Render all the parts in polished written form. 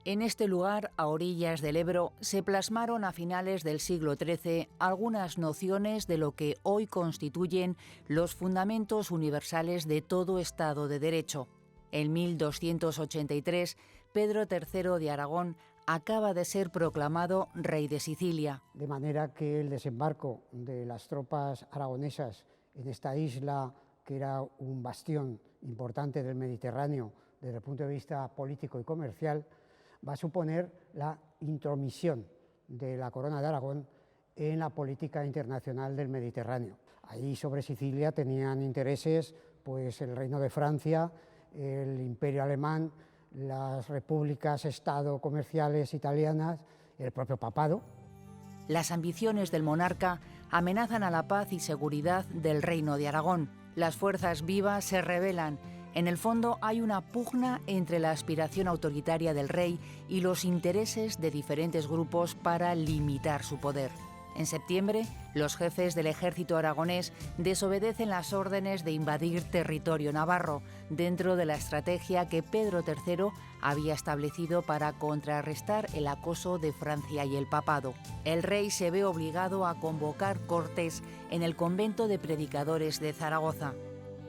En este lugar, a orillas del Ebro, se plasmaron a finales del siglo XIII algunas nociones de lo que hoy constituyen los fundamentos universales de todo Estado de Derecho. En 1283, Pedro III de Aragón acaba de ser proclamado rey de Sicilia. De manera que el desembarco de las tropas aragonesas en esta isla, que era un bastión importante del Mediterráneo desde el punto de vista político y comercial, va a suponer la intromisión de la Corona de Aragón en la política internacional del Mediterráneo. Ahí sobre Sicilia tenían intereses pues, el Reino de Francia, el Imperio Alemán, las repúblicas Estado comerciales italianas, el propio papado. Las ambiciones del monarca amenazan a la paz y seguridad del Reino de Aragón. Las fuerzas vivas se rebelan. En el fondo hay una pugna entre la aspiración autoritaria del rey y los intereses de diferentes grupos para limitar su poder. En septiembre, los jefes del ejército aragonés desobedecen las órdenes de invadir territorio navarro, dentro de la estrategia que Pedro III había establecido para contrarrestar el acoso de Francia y el papado. El rey se ve obligado a convocar cortes en el convento de predicadores de Zaragoza.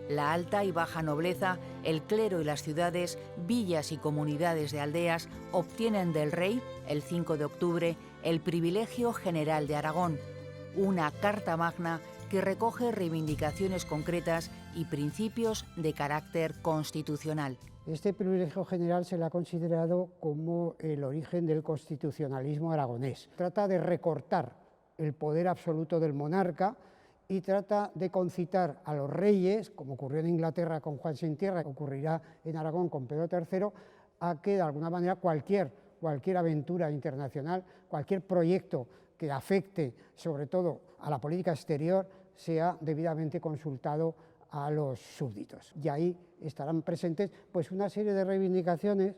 La alta y baja nobleza, el clero y las ciudades, villas y comunidades de aldeas obtienen del rey, el 5 de octubre, el privilegio general de Aragón, una carta magna que recoge reivindicaciones concretas y principios de carácter constitucional. Este privilegio general se le ha considerado como el origen del constitucionalismo aragonés. Trata de recortar el poder absoluto del monarca y trata de concitar a los reyes, como ocurrió en Inglaterra con Juan Sin Tierra, ocurrirá en Aragón con Pedro III, a que de alguna manera cualquier aventura internacional, cualquier proyecto que afecte sobre todo a la política exterior, sea debidamente consultado a los súbditos. Y ahí estarán presentes pues, una serie de reivindicaciones,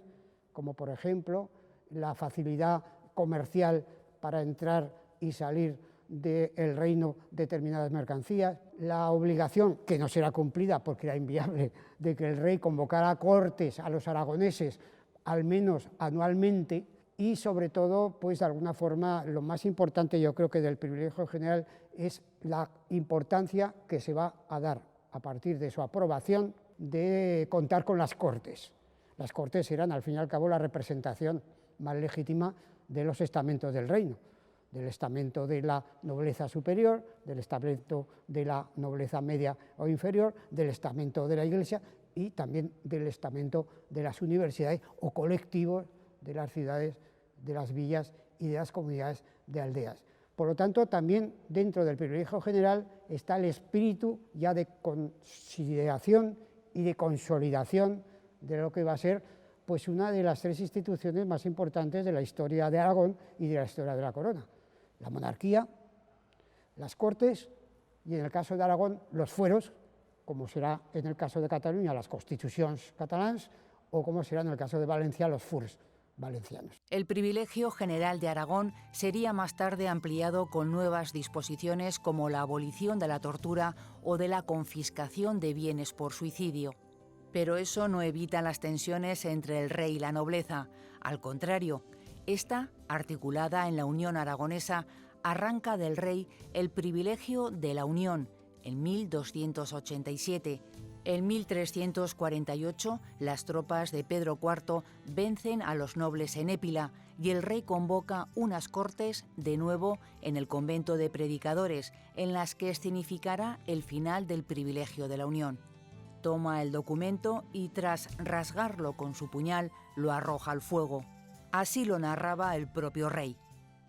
como por ejemplo la facilidad comercial para entrar y salir del reino determinadas mercancías, la obligación, que no será cumplida porque era inviable, de que el rey convocara cortes a los aragoneses al menos anualmente, y sobre todo, pues de alguna forma, lo más importante yo creo que del privilegio general es la importancia que se va a dar a partir de su aprobación de contar con las cortes. Las cortes eran al fin y al cabo la representación más legítima de los estamentos del reino, del estamento de la nobleza superior, del estamento de la nobleza media o inferior, del estamento de la Iglesia y también del estamento de las universidades o colectivos de las ciudades, de las villas y de las comunidades de aldeas. Por lo tanto, también dentro del privilegio general está el espíritu ya de consideración y de consolidación de lo que va a ser pues, una de las tres instituciones más importantes de la historia de Aragón y de la historia de la corona. La monarquía, las cortes y, en el caso de Aragón, los fueros, como será en el caso de Cataluña las constitucions catalanes o como será en el caso de Valencia los furs valencianos. El privilegio general de Aragón sería más tarde ampliado con nuevas disposiciones como la abolición de la tortura o de la confiscación de bienes por suicidio. Pero eso no evita las tensiones entre el rey y la nobleza. Al contrario, esta, articulada en la Unión Aragonesa, arranca del rey el privilegio de la Unión en 1287. En 1348, las tropas de Pedro IV vencen a los nobles en Épila y el rey convoca unas cortes de nuevo en el convento de predicadores, en las que escenificará el final del privilegio de la Unión. Toma el documento y, tras rasgarlo con su puñal, lo arroja al fuego. Así lo narraba el propio rey.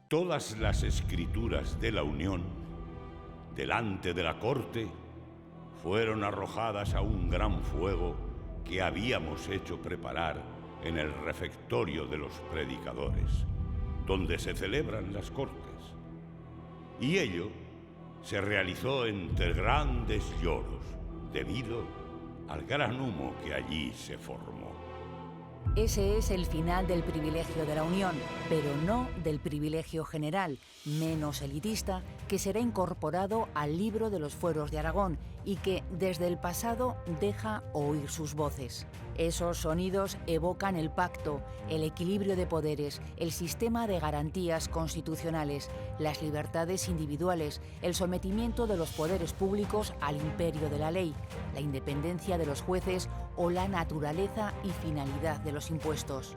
Todas las escrituras de la Unión, delante de la corte, fueron arrojadas a un gran fuego que habíamos hecho preparar en el refectorio de los predicadores, donde se celebran las cortes. Y ello se realizó entre grandes lloros, debido al gran humo que allí se formó. Ese es el final del privilegio de la Unión, pero no del privilegio general, menos elitista, que será incorporado al libro de los fueros de Aragón y que desde el pasado deja oír sus voces. Esos sonidos evocan el pacto, el equilibrio de poderes, el sistema de garantías constitucionales, las libertades individuales, el sometimiento de los poderes públicos al imperio de la ley, la independencia de los jueces o la naturaleza y finalidad de los impuestos.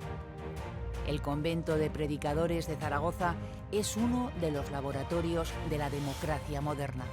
El convento de predicadores de Zaragoza es uno de los laboratorios de la democracia moderna.